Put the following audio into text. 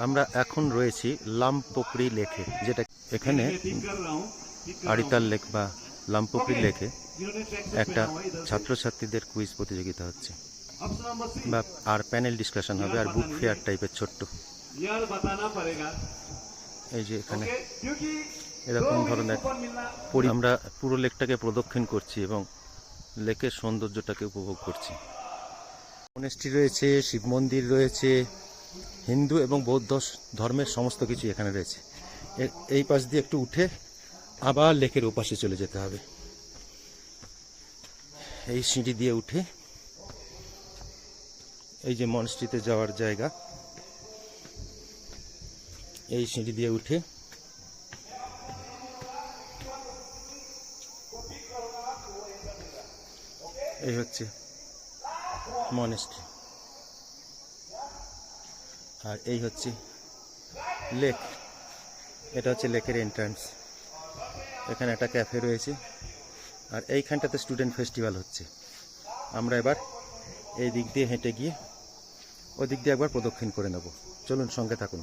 আমরা এখন রয়েছি লামপোকরি লেকে, যেটা এখানে আড়িতাল লেক বা লামপোকরি লেকে একটা ছাত্রছাত্রীদের কুইজ প্রতিযোগিতা হচ্ছে, বা আর প্যানেল ডিসকাশন হবে, আর বুক ফেয়ার টাইপের ছোট্ট। এই যে এখানে এরকম ধরনের আমরা পুরো লেকটাকে প্রদক্ষিণ করছি এবং লেকের সৌন্দর্যটাকে উপভোগ করছি। মনেস্ট্রি রয়েছে, শিব মন্দির রয়েছে, হিন্দু এবং বৌদ্ধ ধর্মের সমস্ত কিছু এখানে রয়েছে। এই পাশ দিয়ে একটু উঠে আবার লেকের ওপাশে চলে যেতে হবে। এই সিঁড়ি দিয়ে উঠে এই যে মনেস্ট্রিতে যাওয়ার জায়গা, এই সিঁড়ি দিয়ে উঠে এই হচ্ছে মনেস্ট্রি, আর এই হচ্ছে লেক। এটা হচ্ছে লেকের এন্ট্রান্স। এখানে একটা ক্যাফে রয়েছে, আর এইখানটাতে স্টুডেন্ট ফেস্টিভ্যাল হচ্ছে। আমরা এবার এই দিক দিয়ে হেঁটে গিয়ে ওদিক দিয়ে একবার প্রদক্ষিণ করে নেব। চলুন, সঙ্গে থাকুন।